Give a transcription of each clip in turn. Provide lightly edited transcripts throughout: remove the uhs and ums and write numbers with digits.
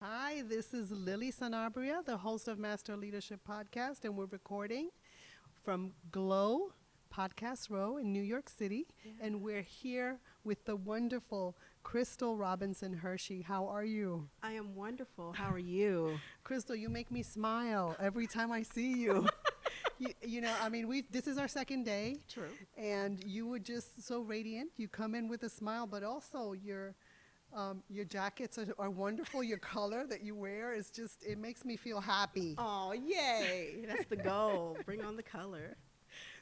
Hi, this is Lily Sanabria, the host of Master Leadership Podcast, and we're recording from Glow Podcast Row in New York City. Yeah. And we're here with the wonderful Krstyle Robinson Hershey. How are you? I am wonderful. How are you? Krstyle, you make me smile every time I see you. This is our second day, True. and you were just so radiant. You come in with a smile, but also your jackets are wonderful. Your color that you wear is just, it makes me feel happy. Oh, yay. That's the goal. Bring on the color.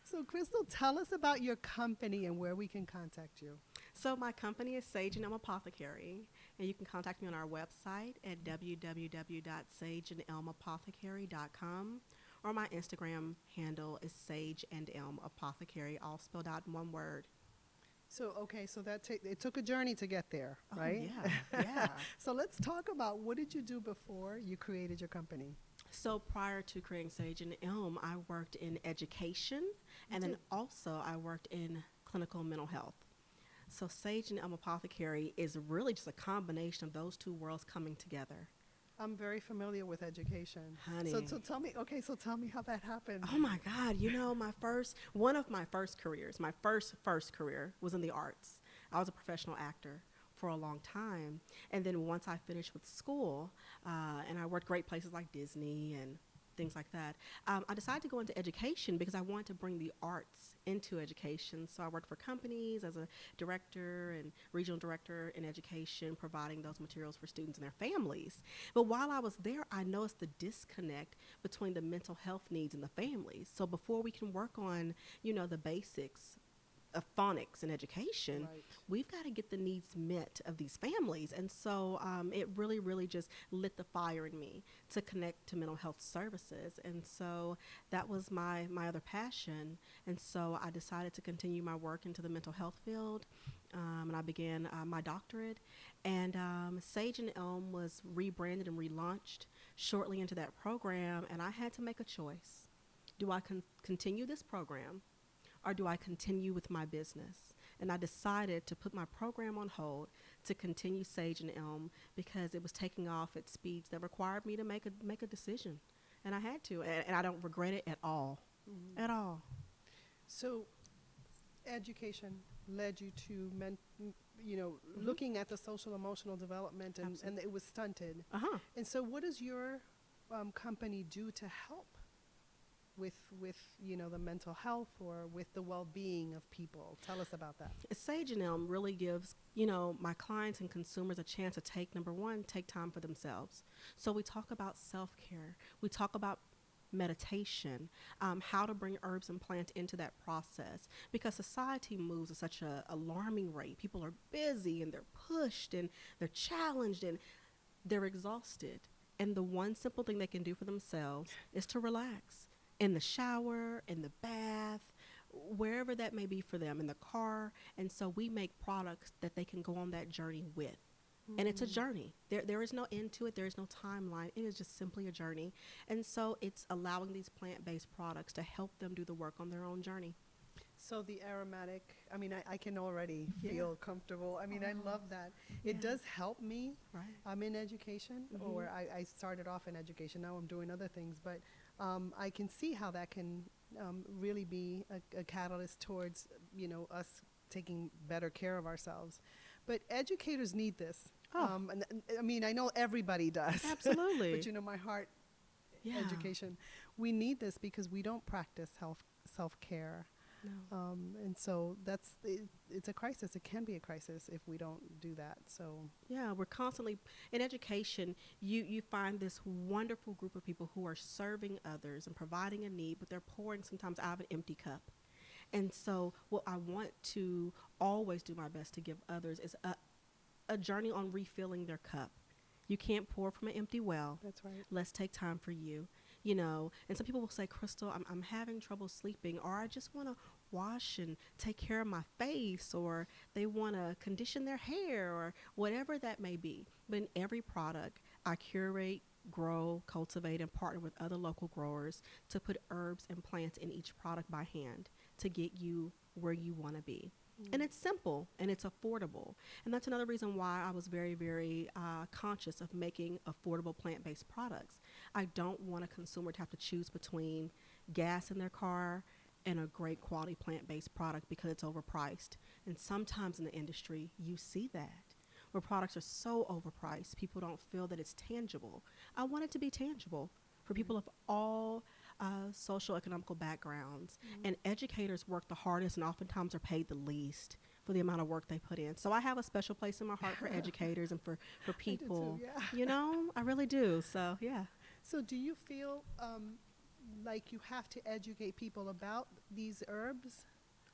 So, Krstyle, tell us about your company and where we can contact you. So my company is Sage and Elm Apothecary, and you can contact me on our website at www.sageandelmapothecary.com, or my Instagram handle is Sage and Elm Apothecary, all spelled out in one word. So, okay, so it took a journey to get there, Oh, right? yeah, yeah. So let's talk about what did you do before you created your company? So prior to creating Sage and Elm, I worked in education, and then did. also I worked in clinical mental health. So Sage and Elm Apothecary is really just a combination of those two worlds coming together. I'm very familiar with education. Honey. So tell me how that happened. Oh my God, one of my first careers, my first career was in the arts. I was a professional actor for a long time. And then once I finished with school, and I worked great places like Disney and things like that, I decided to go into education because I wanted to bring the arts into education. So I worked for companies as a director and regional director in education, providing those materials for students and their families. But while I was there, I noticed the disconnect between the mental health needs and the families. So before we can work on, the basics of phonics and education, Right. we've got to get the needs met of these families. And so it really, really just lit the fire in me to connect to mental health services. And so that was my other passion. And so I decided to continue my work into the mental health field. And I began my doctorate. And Sage and Elm was rebranded and relaunched shortly into that program. And I had to make a choice. Do I continue this program, or do I continue with my business? And I decided to put my program on hold to continue Sage and Elm because it was taking off at speeds that required me to make a decision. And I had to, and I don't regret it at all. Mhm. At all. So education led you to Hmm. looking at the social emotional development, and Absolutely. it was stunted. Uh-huh. And so what does your company do to help with the mental health or with the well-being of people? Tell us about that. Sage and Elm really gives, my clients and consumers a chance to number one, take time for themselves. So we talk about self-care. We talk about meditation, how to bring herbs and plants into that process, because society moves at such a alarming rate. People are busy and they're pushed and they're challenged and they're exhausted. And the one simple thing they can do for themselves is to relax in the shower, in the bath, wherever that may be for them, in the car. And so we make products that they can go on that journey with. And it's a Mm. journey. There is no end to it. There is no timeline. It is just simply a journey. And so it's allowing these plant-based products to help them do the work on their own journey. So the aromatic, I can already Yeah. feel comfortable. I Oh, love that. It yeah. does help me. Right. I'm in education, or Hmm. I started off in education. Now I'm doing other things, but I can see how that can really be a catalyst towards, us taking better care of ourselves. But educators need this. Oh, I know everybody does, but absolutely. my heart Yeah. education, we need this because we don't practice self care. No. And so it's a crisis. It can be a crisis if we don't do that. So, Yeah, we're constantly in education. You find this wonderful group of people who are serving others and providing a need, but they're pouring sometimes out of an empty cup. And so, what I want to always do my best to give others is a journey on refilling their cup. You can't pour from an empty well. that's right. Let's take time for you. And some people will say, Krstyle, I'm having trouble sleeping, or I just want to wash and take care of my face, or they want to condition their hair, or whatever that may be. But in every product, I curate, grow, cultivate, and partner with other local growers to put herbs and plants in each product by hand to get you where you want to be. And it's simple and it's affordable. And that's another reason why I was very, very conscious of making affordable plant based products. I don't want a consumer to have to choose between gas in their car and a great quality plant based product because it's overpriced. And sometimes in the industry, you see that where products are so overpriced, people don't feel that it's tangible. I want it to be tangible for people of all social economical backgrounds. And educators work the hardest and oftentimes are paid the least for the amount of work they put in. So I have a special place in my heart for educators and for people. I do too, yeah. You know, I really do. So, yeah. So do you feel like you have to educate people about these herbs?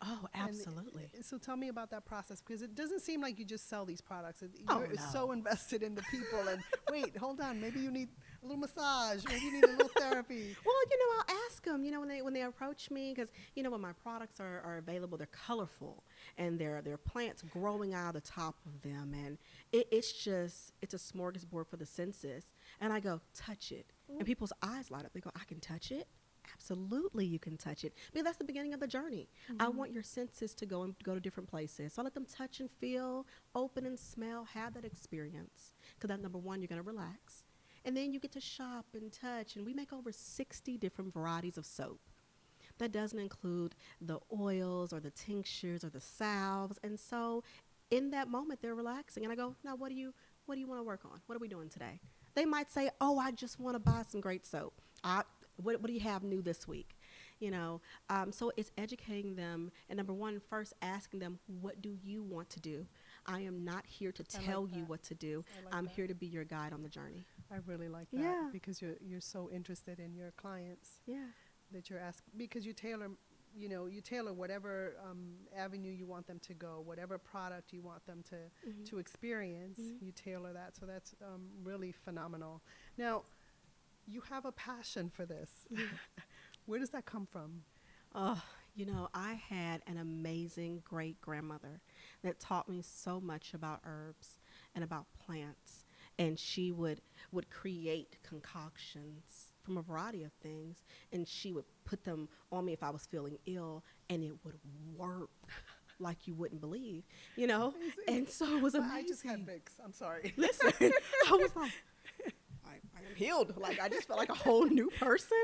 Oh, And absolutely. so tell me about that process, because it doesn't seem like you just sell these products. Oh, You're no. so invested in the people. And wait, hold on, maybe you need a little massage, maybe you need a little therapy. Well, you know, I'll ask them, you know, when they approach me, because, you know, when my products are available, they're colorful and they're plants growing out of the top of them. And it's a smorgasbord for the senses. And I go, touch it. And people's eyes light up. They go, I can touch it? Absolutely, you can touch it. Because that's the beginning of the journey. I want your senses to go to different places. So I let them touch and feel, open and smell, have that experience. Because that, number one, you're going to relax. And then you get to shop and touch. And we make over 60 different varieties of soap. That doesn't include the oils or the tinctures or the salves. And so in that moment, they're relaxing. And I go, now, what do you want to work on? What are we doing today? They might say, oh, I just want to buy some great soap. What do you have new this week? You know, so it's educating them. And number one, first asking them, what do you want to do? I am not here to tell you what to do. I'm here to be your guide on the journey. I really like that, Yeah. because you're so interested in your clients Yeah. that you're asking, because you tailor whatever avenue you want them to go, whatever product you want them to experience, you tailor that. So that's really phenomenal. Now, you have a passion for this. Where does that come from? Oh, you know, I had an amazing great grandmother that taught me so much about herbs and about plants. And she would create concoctions from a variety of things, and she would put them on me if I was feeling ill, and it would work like you wouldn't believe, you know? Amazing. And so it was amazing. I just had Vicks. I'm sorry. Listen, I was like, I am healed. Like, I just felt like a whole new person.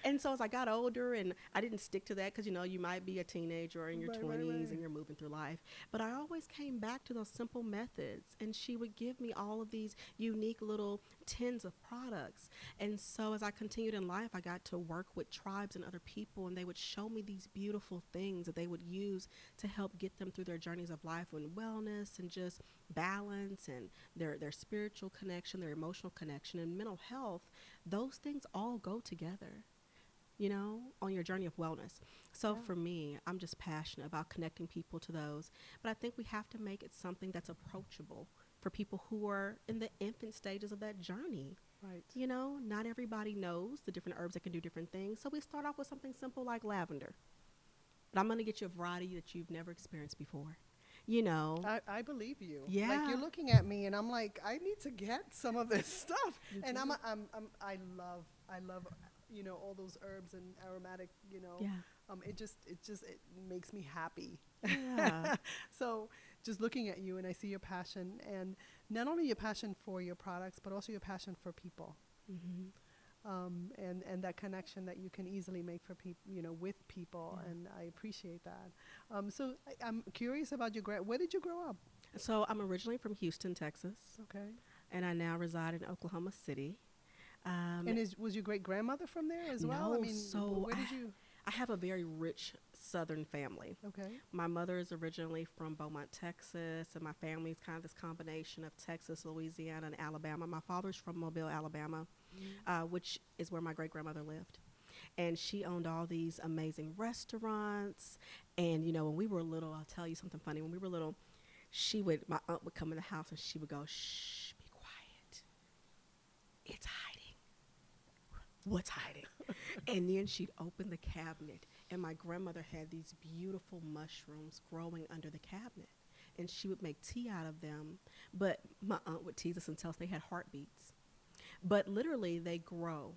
And so as I got older, and I didn't stick to that because, you know, you might be a teenager or in your Right, 20s right. and you're moving through life. But I always came back to those simple methods. And she would give me all of these unique little tins of products. And so as I continued in life, I got to work with tribes and other people, and they would show me these beautiful things that they would use to help get them through their journeys of life and wellness and just balance and their spiritual connection, their emotional connection, and mental health. Those things all go together, you know, on your journey of wellness. So for me, I'm just passionate about connecting people to those. But I think we have to make it something that's approachable for people who are in the infant stages of that journey. Right. You know, not everybody knows the different herbs that can do different things. So we start off with something simple like lavender. But I'm going to get you a variety that you've never experienced before. You know. I believe you. Yeah. Like, you're looking at me, and I'm like, I need to get some of this stuff. And I love, you know, all those herbs and aromatic, you know. Yeah. It makes me happy. Yeah. So just looking at you, and I see your passion, and not only your passion for your products, but also your passion for people. And that connection that you can easily make for people, you know, with people, and I appreciate that. So I'm curious about where did you grow up? So I'm originally from Houston, Texas, Okay. and I now reside in Oklahoma City. And was your great grandmother from there as well? I No, mean, so where did you? I have a very rich Southern family. Okay. My mother is originally from Beaumont, Texas, and my family is kind of this combination of Texas, Louisiana, and Alabama. My father's from Mobile, Alabama, which is where my great-grandmother lived. And she owned all these amazing restaurants. And, you know, when we were little, I'll tell you something funny. When we were little, my aunt would come in the house and she would go, shh, be quiet. It's hiding. What's hiding? And then she'd open the cabinet, and my grandmother had these beautiful mushrooms growing under the cabinet, and she would make tea out of them. But my aunt would tease us and tell us they had heartbeats. But literally, they grow.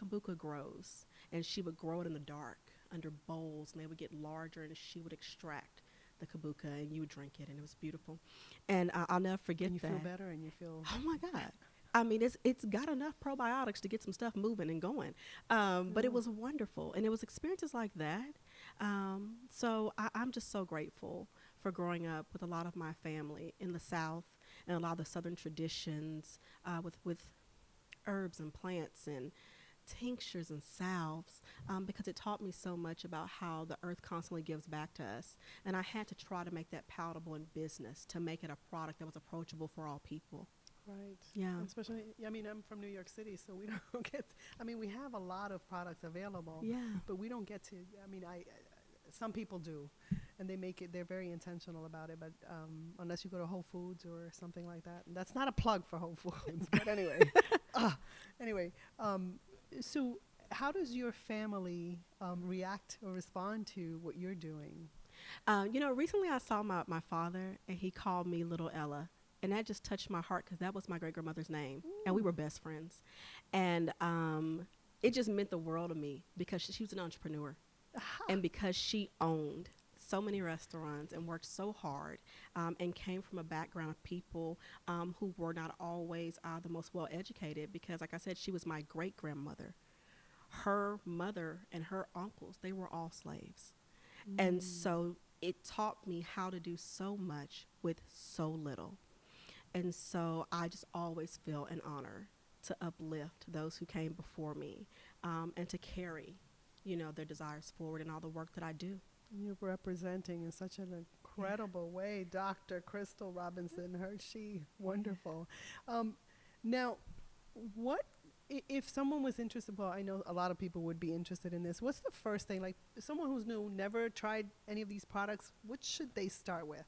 Kombucha grows, and she would grow it in the dark under bowls, and they would get larger, and she would extract the kabuka, and you would drink it, and it was beautiful. And I'll never forget And you that. feel better, and you feel. Oh my God. I mean, it's got enough probiotics to get some stuff moving and going. But it Yeah. was wonderful, and it was experiences like that. So I'm just so grateful for growing up with a lot of my family in the South and a lot of the Southern traditions with herbs and plants and tinctures and salves, because it taught me so much about how the earth constantly gives back to us. And I had to try to make that palatable in business, to make it a product that was approachable for all people. Right. Yeah. And especially, I mean, I'm from New York City, so we don't get. I mean, we have a lot of products available, Yeah. but we don't get to. I mean, some people do, and they make it. They're very intentional about it. But unless you go to Whole Foods or something like that, and that's not a plug for Whole Foods. But anyway, anyway. So how does your family react or respond to what you're doing? Recently I saw my father, and he called me Little Ella. And that just touched my heart because that was my great grandmother's name. And we were best friends. And it just meant the world to me because she was an entrepreneur. Aha. And because she owned so many restaurants and worked so hard, and came from a background of people who were not always the most well educated, because, like I said, she was my great grandmother. Her mother and her uncles, they were all slaves. And so it taught me how to do so much with so little. And so I just always feel an honor to uplift those who came before me, and to carry, their desires forward in all the work that I do. You're representing in such an incredible way, Dr. Krstyle Robinson Hershey. Wonderful. Now, what if someone was interested? Well, I know a lot of people would be interested in this. What's the first thing, like someone who's new, never tried any of these products? What should they start with?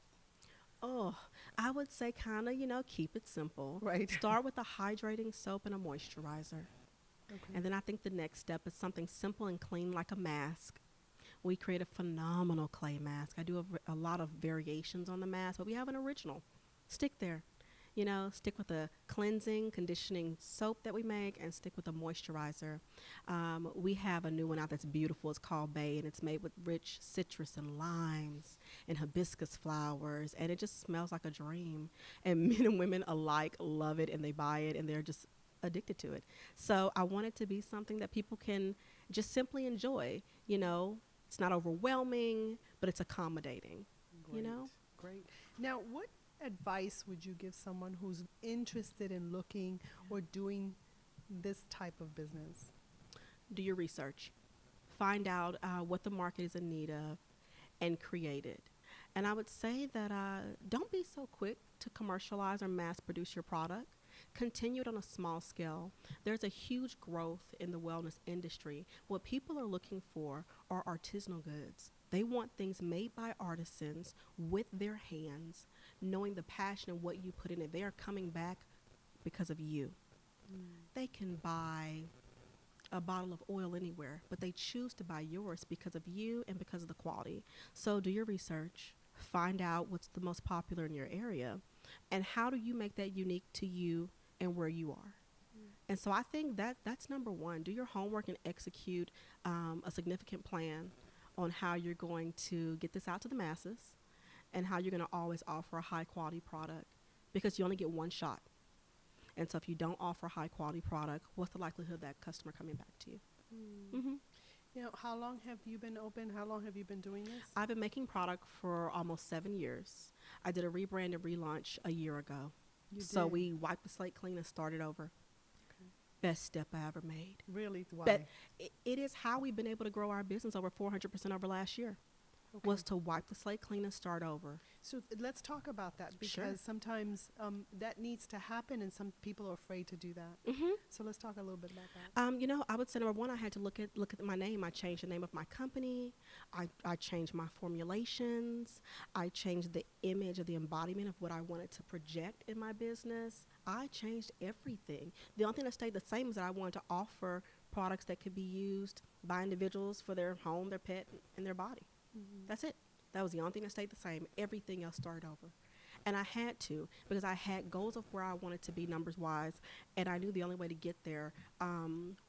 Oh, I would say kind of, keep it simple. Right. Start with a hydrating soap and a moisturizer. Okay. And then I think the next step is something simple and clean like a mask. We create a phenomenal clay mask. I do a lot of variations on the mask, but we have an original. Stick there. Stick with the cleansing, conditioning soap that we make, and stick with the moisturizer. We have a new one out that's beautiful. It's called Bay, and it's made with rich citrus and limes and hibiscus flowers, and it just smells like a dream. And men and women alike love it, and they buy it, and they're just addicted to it. So I want it to be something that people can just simply enjoy. It's not overwhelming, but it's accommodating. Great. Great. Now, what advice would you give someone who's interested in looking or doing this type of business? Do your research. Find out what the market is in need of and create it. And I would say that don't be so quick to commercialize or mass produce your product. Continue it on a small scale. There's a huge growth in the wellness industry. What people are looking for are artisanal goods. They want things made by artisans with their hands, knowing the passion and what you put in it. They are coming back because of you. They can buy a bottle of oil anywhere, but they choose to buy yours because of you and because of the quality. So do your research. Find out what's the most popular in your area, and how do you make that unique to you and where you are. And so I think that's number one. Do your homework and execute a significant plan on how you're going to get this out to the masses and how you're going to always offer a high quality product, because you only get one shot. And so if you don't offer a high quality product, what's the likelihood of that customer coming back to you? Mm-hmm. How long have you been open? How long have you been doing this? I've been making product for almost 7 years. I did a rebrand and relaunch a year ago. So we wiped the slate clean and started over. Okay. Best step I ever made. Really? Why? But it is how we've been able to grow our business over 400% over last year. Okay. Was to wipe the slate clean and start over. So let's talk about that, because sure. Sometimes that needs to happen, and some people are afraid to do that. Mm-hmm. So let's talk a little bit about that. I would say number one, I had to look at my name. I changed the name of my company. I changed my formulations. I changed the image of the embodiment of what I wanted to project in my business. I changed everything. The only thing that stayed the same is that I wanted to offer products that could be used by individuals for their home, their pet, and their body. Mm-hmm. That's it. That was the only thing that stayed the same. Everything else started over. And I had to, because I had goals of where I wanted to be numbers-wise, and I knew the only way to get there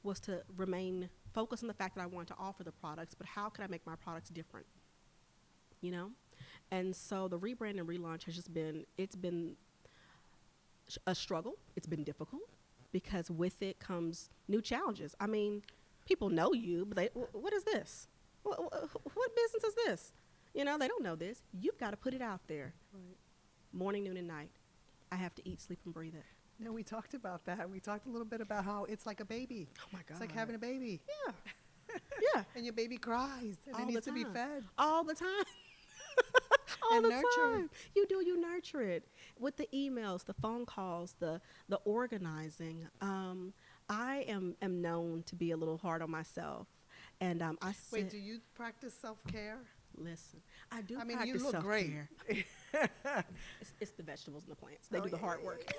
was to remain focused on the fact that I wanted to offer the products, but how could I make my products different? And so the rebrand and relaunch has just been, it's been a struggle. It's been difficult because with it comes new challenges. I mean, people know you, but what is this? What business is this? You know, they don't know this. You've got to put it out there. Right. Morning, noon, and night. I have to eat, sleep, and breathe it. No, we talked about that. We talked a little bit about how it's like a baby. Oh my God. It's like having a baby. Yeah. Yeah. And your baby cries and All it the needs to be time. fed. All the time. All And the nurture. time. You nurture it with the emails, the phone calls, the organizing. I am known to be a little hard on myself, and I Wait, do you practice self-care? listen. I do. I mean, practice you look great. self-care. It's the vegetables and the plants. They Oh, do the yeah, hard yeah, work.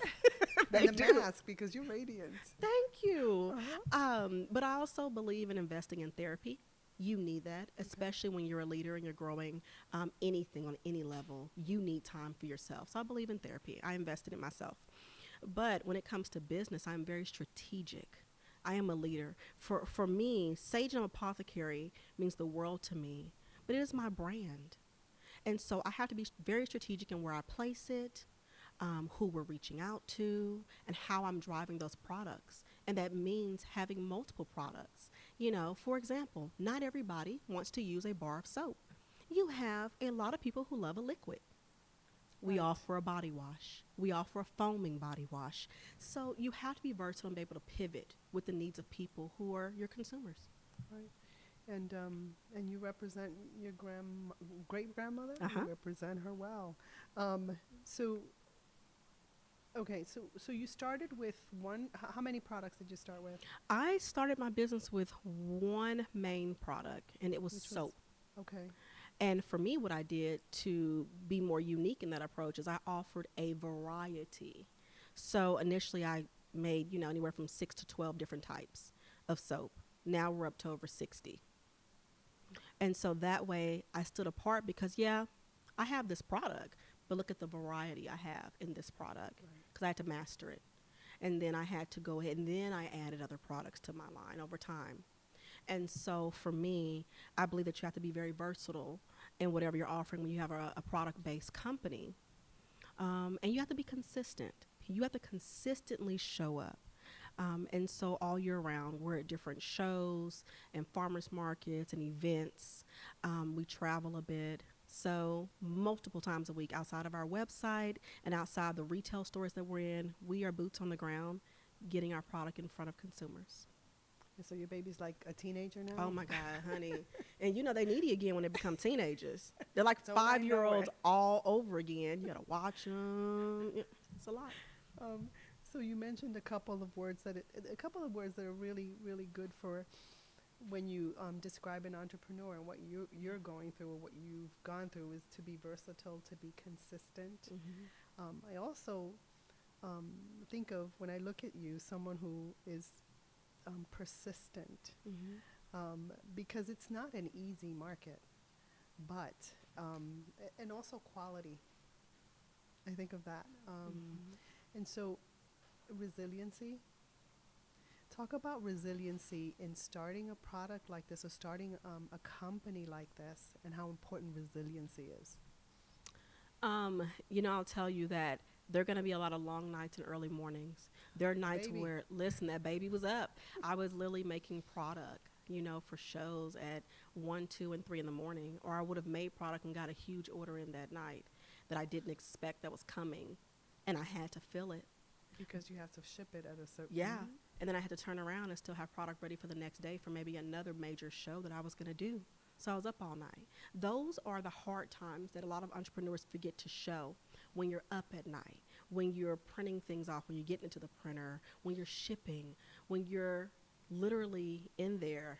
And They the do. mask, because you're radiant. Thank you. Uh-huh. But I also believe in investing in therapy. You need that, especially when you're a leader and you're growing anything on any level. You need time for yourself. So I believe in therapy. I invested in myself. But when it comes to business, I'm very strategic. I am a leader. For me, Sage and Apothecary means the world to me, but it is my brand. And so I have to be very strategic in where I place it, who we're reaching out to, and how I'm driving those products. And that means having multiple products. You know, for example, not everybody wants to use a bar of soap. You have a lot of people who love a liquid. We Right. offer a body wash. We offer a foaming body wash. So you have to be versatile and be able to pivot with the needs of people who are your consumers. Right. And you represent your great grandmother. Uh-huh. You represent her well. Um, so, okay. So you started with one. How many products did you start with? I started my business with one main product, and it was Which was- soap. Okay. And for me, what I did to be more unique in that approach is I offered a variety. So initially, I made, you know, anywhere from 6 to 12 different types of soap. Now we're up to over 60. And so that way I stood apart because, yeah, I have this product, but look at the variety I have in this product Right. because I had to master it. And then I had to go ahead and then I added other products to my line over time. And so for me, I believe that you have to be very versatile in whatever you're offering when you have a product-based company. And you have to be consistent. You have to consistently show up. And so all year round, we're at different shows and farmers markets and events. We travel a bit. So multiple times a week outside of our website and outside the retail stores that we're in, we are boots on the ground getting our product in front of consumers. And so your baby's like a teenager now. Oh my God, honey. And you know, they needy again when they become teenagers. They're like Don't I know 5-year-olds it. all over again. You got to watch them. It's a lot. So you mentioned a couple of words that are really, really good for when you describe an entrepreneur and what you're going through or what you've gone through is to be versatile, to be consistent. I also think of when I look at you, someone who is persistent, because it's not an easy market, but and also quality. I think of that, and so resiliency. Talk about resiliency in starting a product like this or starting a company like this, and how important resiliency is. You know, I'll tell you that there are going to be a lot of long nights and early mornings. There are nights Baby. where, listen, that baby was up. I was literally making product, you know, for shows at 1, 2, and 3 in the morning, or I would have made product and got a huge order in that night that I didn't expect that was coming, and I had to fill it. Because you have to ship it at a certain. Yeah. And then I had to turn around and still have product ready for the next day for maybe another major show that I was going to do. So I was up all night. Those are the hard times that a lot of entrepreneurs forget to show when you're up at night, when you're printing things off, when you're getting into the printer, when you're shipping, when you're literally in there,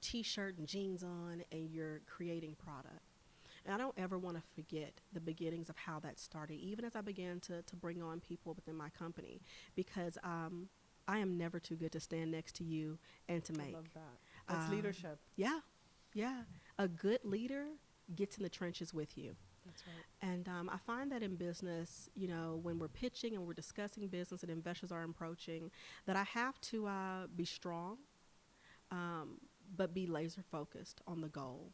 T-shirt and jeans on, and you're creating product. And I don't ever want to forget the beginnings of how that started, even as I began to bring on people within my company, because I am never too good to stand next to you and to I make. love that. That's leadership. Yeah, yeah. A good leader gets in the trenches with you. That's right. And I find that in business, you know, when we're pitching and we're discussing business and investors are approaching, that I have to be strong, but be laser focused on the goal.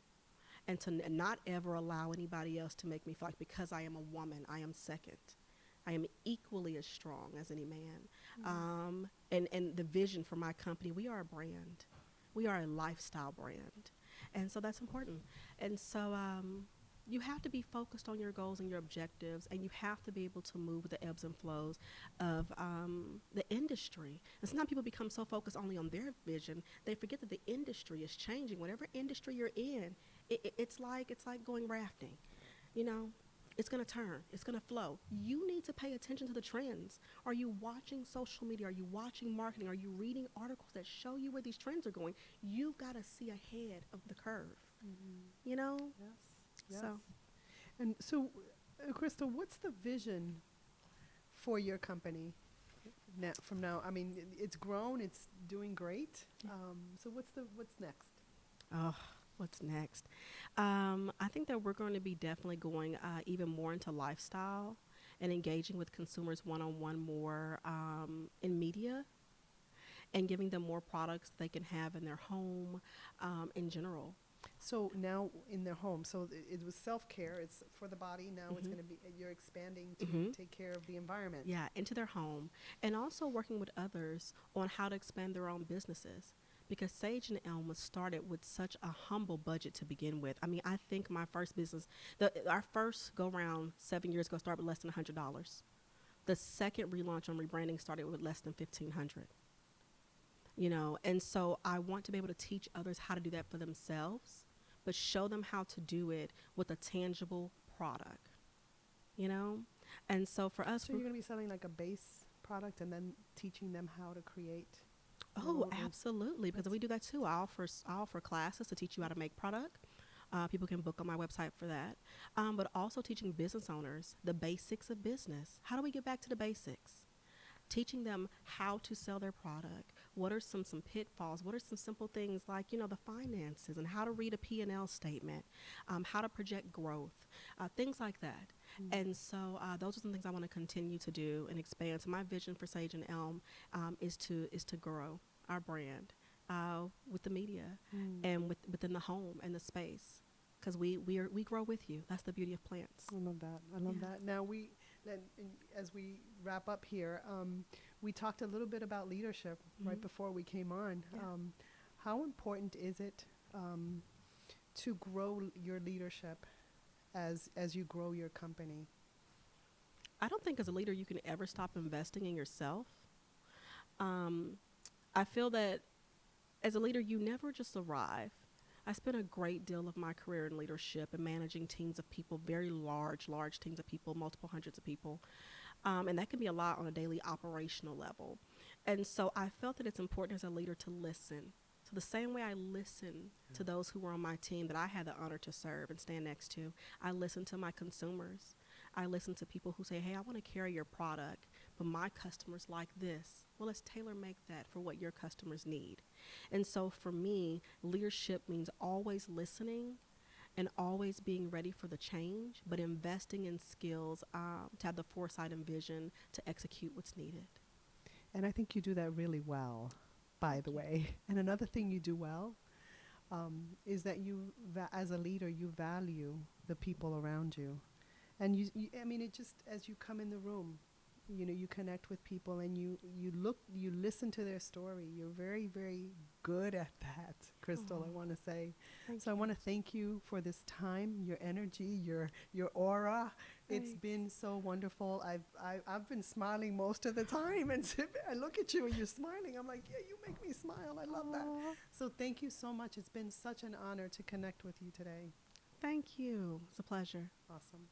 and to not ever allow anybody else to make me feel like because I am a woman, I am second. I am equally as strong as any man. And the vision for my company, we are a brand. We are a lifestyle brand. And so that's important. And so you have to be focused on your goals and your objectives, and you have to be able to move with the ebbs and flows of the industry. And sometimes people become so focused only on their vision, they forget that the industry is changing. Whatever industry you're in, it's like going rafting. You know, it's going to turn. It's going to flow. You need to pay attention to the trends. Are you watching social media? Are you watching marketing? Are you reading articles that show you where these trends are going? You've got to see ahead of the curve. You know? Yes. Yes. So, And so, Krstyle, what's the vision for your company now? From now, I mean, it's grown, it's doing great. So, what's next? oh, what's next? I think that we're going to be definitely going even more into lifestyle and engaging with consumers one-on-one more in media and giving them more products they can have in their home in general. So now in their home, so it was self-care. It's for the body. Now it's going to be you're expanding to take care of the environment. Yeah, into their home. And also working with others on how to expand their own businesses. Because Sage and Elm was started with such a humble budget to begin with. I mean, I think my first business, our first go-round 7 years ago started with less than $100. The second relaunch on rebranding started with less than $1,500. You know, and so I want to be able to teach others how to do that for themselves, but show them how to do it with a tangible product, you know? And so for us, So you're going to be selling like a base product and then teaching them how to create. oh, absolutely, because we do that too. I offer classes to teach you how to make product. People can book on my website for that. But also teaching business owners the basics of business. How do we get back to the basics? Teaching them how to sell their product. What are some pitfalls? What are some simple things like, you know, the finances and how to read a P&L statement, how to project growth, things like that. And so those are some things I want to continue to do and expand. So my vision for Sage and Elm is to grow our brand with the media and within the home and the space, because we grow with you. That's the beauty of plants. I love that. I love that. Now as we wrap up here, we talked a little bit about leadership right before we came on. Yeah. How important is it to grow your leadership as you grow your company? I don't think as a leader you can ever stop investing in yourself. I feel that as a leader you never just arrive. I spent a great deal of my career in leadership and managing teams of people, very large teams of people, multiple hundreds of people. And that can be a lot on a daily operational level. And so I felt that it's important as a leader to listen. So the same way I listen to those who were on my team that I had the honor to serve and stand next to, I listen to my consumers. I listen to people who say, hey, I want to carry your product, but my customers like this. Well, let's tailor make that for what your customers need. And so for me, leadership means always listening and always being ready for the change, but investing in skills to have the foresight and vision to execute what's needed. And I think you do that really well, by the way. And another thing you do well is that as a leader, you value the people around you. And I mean, it just, as you come in the room, you know, you connect with people and you listen to their story. You're very, very good at that, Krstyle, I want to say. So I want to thank you for this time, your energy, your aura. Thanks. It's been so wonderful. I've been smiling most of the time, and I look at you and you're smiling. I'm like, yeah, you make me smile. I love that. So thank you so much. It's been such an honor to connect with you today. Thank you. It's a pleasure. Awesome.